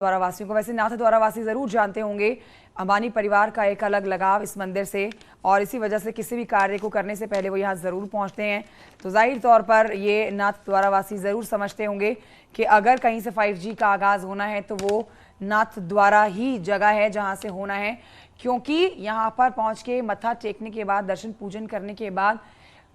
द्वारा वासियों को। वैसे नाथ द्वारा वासी जरूर जानते होंगे अंबानी परिवार का एक अलग लगाव इस मंदिर से, और इसी वजह से किसी भी कार्य को करने से पहले वो यहाँ जरूर पहुँचते हैं। तो जाहिर तौर पर ये नाथ द्वारा वासी जरूर समझते होंगे कि अगर कहीं से 5G का आगाज़ होना है तो वो नाथ द्वारा ही जगह है जहाँ से होना है, क्योंकि यहाँ पर पहुँच के मत्था टेकने के बाद, दर्शन पूजन करने के बाद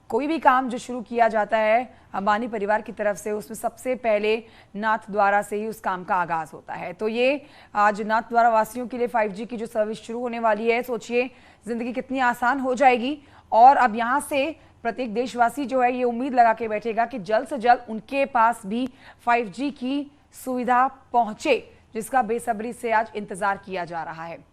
कोई भी काम जो शुरू किया जाता है अंबानी परिवार की तरफ से, उसमें सबसे पहले नाथ द्वारा से ही उस काम का आगाज होता है। तो ये आज नाथ द्वारा वासियों के लिए 5G की जो सर्विस शुरू होने वाली है, सोचिए जिंदगी कितनी आसान हो जाएगी। और अब यहाँ से प्रत्येक देशवासी जो है ये उम्मीद लगा के बैठेगा कि जल्द से जल्द उनके पास भी 5G की सुविधा पहुंचे, जिसका बेसब्री से आज इंतजार किया जा रहा है।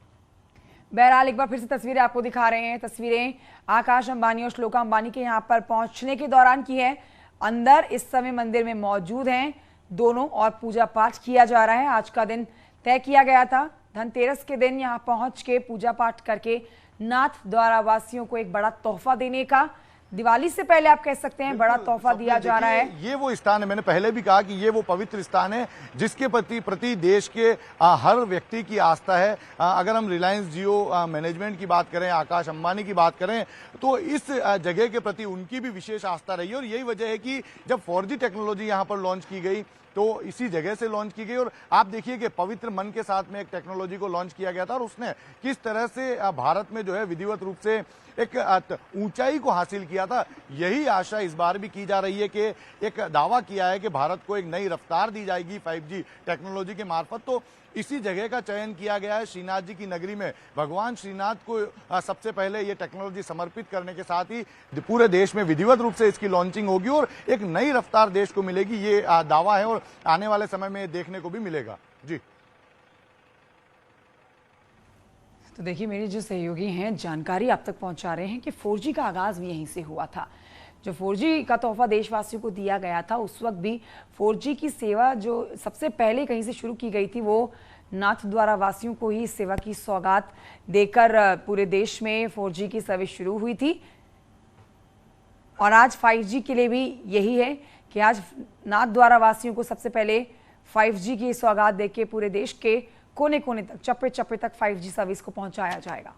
बहरहाल एक बार फिर से तस्वीरें आपको दिखा रहे हैं। तस्वीरें आकाश अंबानी और श्लोका अंबानी के यहाँ पर पहुंचने के दौरान की है। अंदर इस समय मंदिर में मौजूद हैं दोनों और पूजा पाठ किया जा रहा है। आज का दिन तय किया गया था, धनतेरस के दिन यहाँ पहुंच के पूजा पाठ करके नाथ द्वारा वासियों को एक बड़ा तोहफा देने का, दिवाली से पहले आप कह सकते हैं बड़ा तोहफा दिया जा रहा है। ये वो स्थान है, मैंने पहले भी कहा कि ये वो पवित्र स्थान है जिसके प्रति देश के हर व्यक्ति की आस्था है। अगर हम रिलायंस जियो मैनेजमेंट की बात करें, आकाश अंबानी की बात करें, तो इस जगह के प्रति उनकी भी विशेष आस्था रही है। और यही वजह है कि जब 4G टेक्नोलॉजी यहाँ पर लॉन्च की गई तो इसी जगह से लॉन्च की गई। और आप देखिए कि पवित्र मन के साथ में एक टेक्नोलॉजी को लॉन्च किया गया था और उसने किस तरह से भारत में जो है विधिवत रूप से एक ऊंचाई को हासिल किया था। यही आशा इस बार भी की जा रही है कि एक दावा किया है कि भारत को एक नई रफ्तार दी जाएगी 5G टेक्नोलॉजी के मार्फत। तो इसी जगह का चयन किया गया है श्रीनाथ जी की नगरी में। भगवान श्रीनाथ को सबसे पहले ये टेक्नोलॉजी समर्पित करने के साथ ही पूरे देश में विधिवत रूप से इसकी लॉन्चिंग होगी और एक नई रफ्तार देश को मिलेगी, ये दावा है और आने वाले समय में देखने को भी मिलेगा। जी तो देखिए, मेरे जो सहयोगी हैं जानकारी आप तक पहुंचा रहे हैं कि 4G का आगाज भी यहीं से हुआ था। जो 4G का तोहफा देशवासियों को दिया गया था, उस वक्त भी 4G की सेवा जो सबसे पहले कहीं से शुरू की गई थी, वो नाथ द्वारा वासियों को ही सेवा की सौगात देकर पूरे देश में 4G की सर्विस शुरू हुई थी। और आज 5G के लिए भी यही है कि आज नाथ द्वारा वासियों को सबसे पहले 5G की सौगात देके पूरे देश के कोने कोने तक, चप्पे चप्पे तक 5G सर्विस को पहुंचाया जाएगा।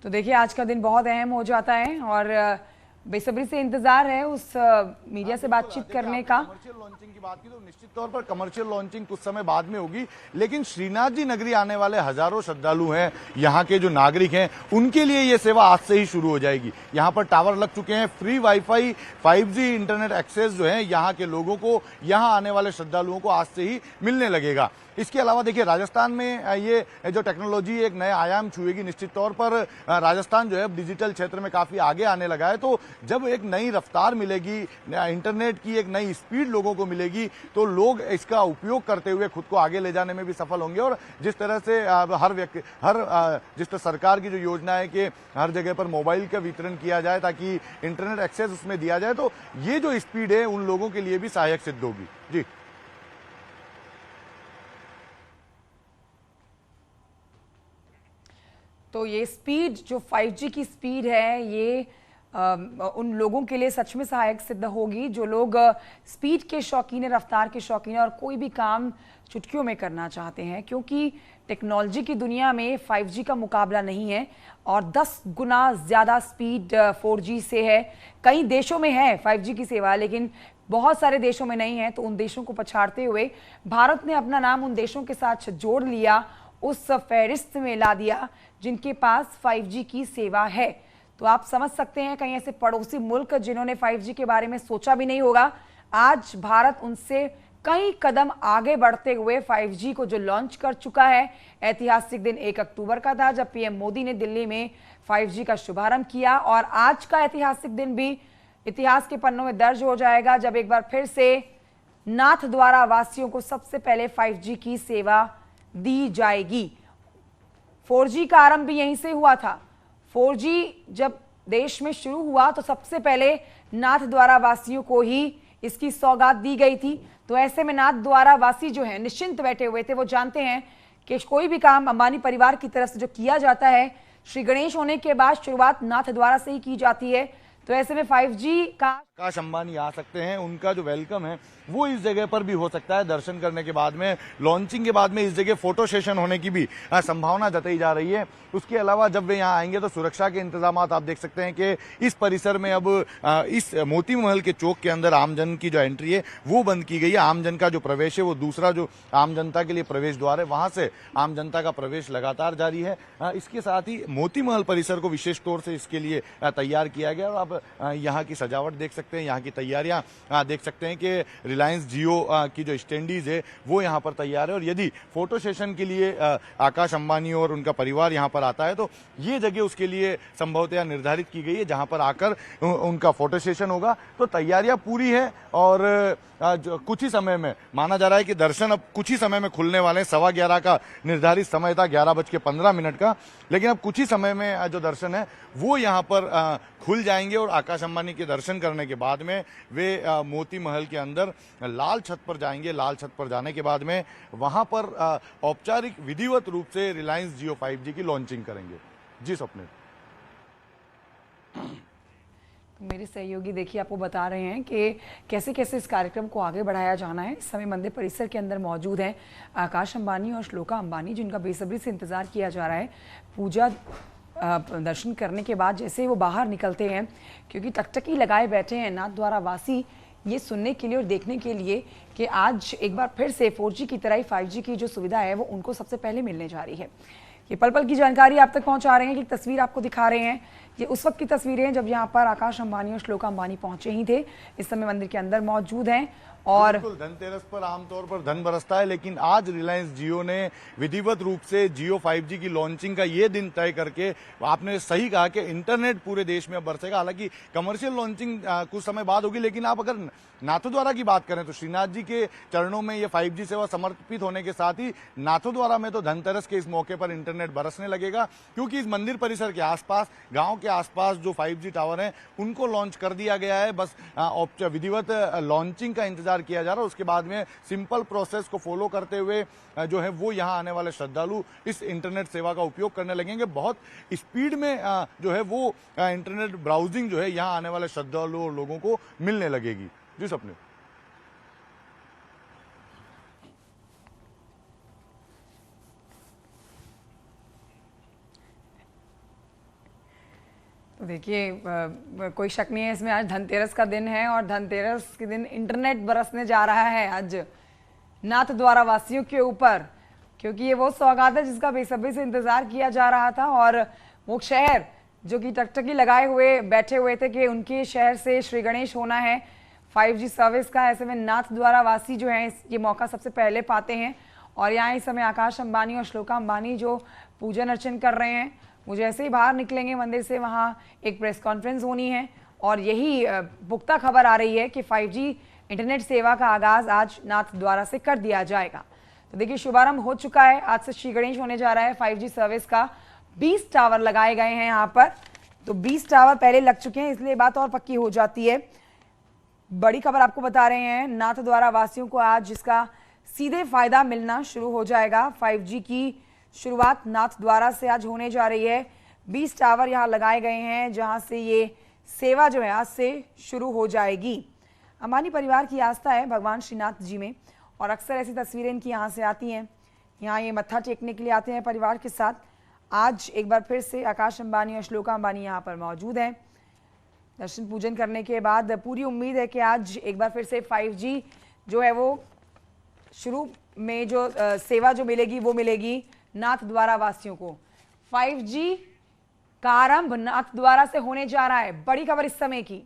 तो देखिए, आज का दिन बहुत अहम हो जाता है और बेसब्री से इंतजार है उस मीडिया से बातचीत करने का। कमर्शियल लॉन्चिंग की बात की तो निश्चित तौर पर कमर्शियल लॉन्चिंग कुछ समय बाद में होगी, लेकिन श्रीनाथ जी नगरी आने वाले हजारों श्रद्धालु हैं, यहाँ के जो नागरिक हैं, उनके लिए ये सेवा आज से ही शुरू हो जाएगी। यहाँ पर टावर लग चुके हैं, free wifi 5G internet access जो है यहाँ के लोगों को, यहाँ आने वाले श्रद्धालुओं को आज से ही मिलने लगेगा। इसके अलावा देखिए, राजस्थान में ये जो टेक्नोलॉजी एक नए आयाम छुएगी। निश्चित तौर पर राजस्थान जो है डिजिटल क्षेत्र में काफी आगे आने लगा है। तो जब एक नई रफ्तार मिलेगी, इंटरनेट की एक नई स्पीड लोगों को मिलेगी, तो लोग इसका उपयोग करते हुए खुद को आगे ले जाने में भी सफल होंगे। और जिस तरह से जिस तरह सरकार की जो योजना है कि हर जगह पर मोबाइल का वितरण किया जाए ताकि इंटरनेट एक्सेस उसमें दिया जाए, तो ये जो स्पीड है उन लोगों के लिए भी सहायक सिद्ध होगी। जी तो ये स्पीड जो 5G की स्पीड है, ये उन लोगों के लिए सच में सहायक सिद्ध होगी जो लोग स्पीड के शौकीन है, रफ्तार के शौकीन है और कोई भी काम चुटकियों में करना चाहते हैं। क्योंकि टेक्नोलॉजी की दुनिया में 5G का मुकाबला नहीं है और 10 गुना ज़्यादा स्पीड 4G से है। कई देशों में है 5G की सेवा, लेकिन बहुत सारे देशों में नहीं है। तो उन देशों को पछाड़ते हुए भारत ने अपना नाम उन देशों के साथ जोड़ लिया, उस फहरिस्त में ला दिया जिनके पास 5G की सेवा है। तो आप समझ सकते हैं, कहीं ऐसे पड़ोसी मुल्क जिन्होंने 5G के बारे में सोचा भी नहीं होगा, आज भारत उनसे कई कदम आगे बढ़ते हुए 5G को जो लॉन्च कर चुका है। ऐतिहासिक दिन 1 अक्टूबर का था जब पीएम मोदी ने दिल्ली में 5G का शुभारंभ किया, और आज का ऐतिहासिक दिन भी इतिहास के पन्नों में दर्ज हो जाएगा जब एक बार फिर से नाथ द्वारा वासियों को सबसे पहले 5G की सेवा दी जाएगी। 4G का आरंभ भी यहीं से हुआ था। 4G जब देश में शुरू हुआ तो सबसे पहले नाथ द्वारा वासियों को ही इसकी सौगात दी गई थी। तो ऐसे में नाथ द्वारा वासी जो है निश्चिंत बैठे हुए थे, वो जानते हैं कि कोई भी काम अंबानी परिवार की तरफ से जो किया जाता है, श्री गणेश होने के बाद शुरुआत नाथ द्वारा से ही की जाती है। तो ऐसे में 5G का आकाश अंबानी आ सकते हैं, उनका जो वेलकम है वो इस जगह पर भी हो सकता है। दर्शन करने के बाद में, लॉन्चिंग के बाद में इस जगह फोटो सेशन होने की भी संभावना जताई जा रही है। उसके अलावा जब वे यहाँ आएंगे तो सुरक्षा के इंतजाम आप देख सकते हैं कि इस परिसर में अब इस मोती महल के चौक के अंदर आमजन की जो एंट्री है वो बंद की गई है। आम जन का जो प्रवेश है वो दूसरा जो आम जनता के लिए प्रवेश द्वार है वहां से आम जनता का प्रवेश लगातार जारी है। इसके साथ ही मोती महल परिसर को विशेष तौर से इसके लिए तैयार किया गया। और आप यहाँ की सजावट देख सकते हैं, यहाँ की तैयारियां देख सकते हैं कि रिलायंस जियो की जो स्टैंडीज है वो यहाँ पर तैयार है। और यदि फोटो सेशन के लिए आकाश अंबानी और उनका परिवार यहाँ पर आता है तो ये जगह उसके लिए संभवतः निर्धारित की गई है जहाँ पर आकर उनका फोटो सेशन होगा। तो तैयारियां पूरी है और जो कुछ ही समय में माना जा रहा है कि दर्शन अब कुछ ही समय में खुलने वाले हैं। 11:15 का निर्धारित समय था, 11:15 का, लेकिन अब कुछ ही समय में जो दर्शन है वो यहाँ पर खुल जाएंगे। और आकाश अंबानी के दर्शन करने के बाद में वे मोती महल के अंदर लाल छत पर जाएंगे। लाल छत पर जाने के बाद में वहां पर औपचारिक विधिवत रूप से रिलायंस जियो 5G की लॉन्चिंग करेंगे। जी स्वप्निल। मेरे सहयोगी देखिए आपको बता रहे हैं कि कैसे कैसे इस कार्यक्रम को आगे बढ़ाया जाना है। इस समय मंदिर परिसर के अंदर मौजूद हैं आकाश अंबानी और श्लोका अंबानी, जिनका बेसब्री से इंतजार किया जा रहा है पूजा दर्शन करने के बाद जैसे वो बाहर निकलते हैं, क्योंकि टकटकी लगाए बैठे हैं नाथ द्वारा वासी ये सुनने के लिए और देखने के लिए कि आज एक बार फिर से 4G की तरह ही 5G की जो सुविधा है वो उनको सबसे पहले मिलने जा रही है। ये पल पल की जानकारी आप तक पहुंचा रहे हैं कि तस्वीर आपको दिखा रहे हैं। ये उस वक्त की तस्वीरें हैं जब यहाँ पर आकाश अंबानी और श्लोका अंबानी पहुंचे ही थे। इस समय मंदिर के अंदर मौजूद हैं और धनतेरस पर आमतौर पर धन बरसता है, लेकिन आज रिलायंस जियो ने विधिवत रूप से जियो 5G की लॉन्चिंग का ये दिन तय करके, आपने सही कहा कि इंटरनेट पूरे देश में बरसेगा। हालांकि कमर्शियल लॉन्चिंग कुछ समय बाद होगी, लेकिन आप अगर नाथद्वारा की बात करें तो श्रीनाथ जी के चरणों में ये 5G सेवा समर्पित होने के साथ ही नाथद्वारा में तो धनतेरस के इस मौके पर इंटरनेट बरसने लगेगा, क्योंकि इस मंदिर परिसर के आसपास, गांव के आसपास जो 5G टावर हैं उनको लॉन्च कर दिया गया है। बस विधिवत लॉन्चिंग का इंतजार किया जा रहा है। उसके बाद में सिंपल प्रोसेस को फॉलो करते हुए जो है वो यहाँ आने वाले श्रद्धालु इस इंटरनेट सेवा का उपयोग करने लगेंगे। बहुत स्पीड में जो है वो इंटरनेट ब्राउजिंग जो है यहाँ आने वाले श्रद्धालु और लोगों को मिलने लगेगी। जी सपने। तो देखिए कोई शक नहीं है इसमें, आज धनतेरस का दिन है और धनतेरस के दिन इंटरनेट बरसने जा रहा है आज नाथ द्वारा वासियों के ऊपर, क्योंकि ये वो सौगात है जिसका बेसब्री से इंतजार किया जा रहा था। और वो शहर जो कि टकटकी लगाए हुए बैठे हुए थे कि उनके शहर से श्री गणेश होना है 5G सर्विस का, ऐसे में नाथ द्वारा वासी जो है ये मौका सबसे पहले पाते हैं। और यहाँ इस समय आकाश अंबानी और श्लोका अंबानी जो पूजन अर्चन कर रहे हैं, वो जैसे ही बाहर निकलेंगे मंदिर से वहाँ एक प्रेस कॉन्फ्रेंस होनी है और यही पुख्ता खबर आ रही है कि 5G इंटरनेट सेवा का आगाज आज नाथ द्वारा से कर दिया जाएगा। तो देखिए शुभारंभ हो चुका है, आज से श्री गणेश होने जा रहा है 5G सर्विस का। 20 टावर लगाए गए हैं यहाँ पर, तो 20 टावर पहले लग चुके हैं, इसलिए बात और पक्की हो जाती है। बड़ी खबर आपको बता रहे हैं, नाथ द्वारा वासियों को आज जिसका सीधे फायदा मिलना शुरू हो जाएगा। 5G की शुरुआत नाथ द्वारा से आज होने जा रही है। 20 टावर यहाँ लगाए गए हैं जहाँ से ये सेवा जो है आज से शुरू हो जाएगी। अंबानी परिवार की आस्था है भगवान श्रीनाथ जी में और अक्सर ऐसी तस्वीरें इनकी यहाँ से आती हैं। यहाँ ये मत्था टेकने के लिए आते हैं परिवार के साथ। आज एक बार फिर से आकाश अंबानी और श्लोका अंबानी यहाँ पर मौजूद हैं। दर्शन पूजन करने के बाद पूरी उम्मीद है कि आज एक बार फिर से 5G जो है वो शुरू में जो सेवा जो मिलेगी वो मिलेगी नाथ द्वारा वासियों को। 5G का आरंभ नाथ द्वारा से होने जा रहा है। बड़ी खबर इस समय की।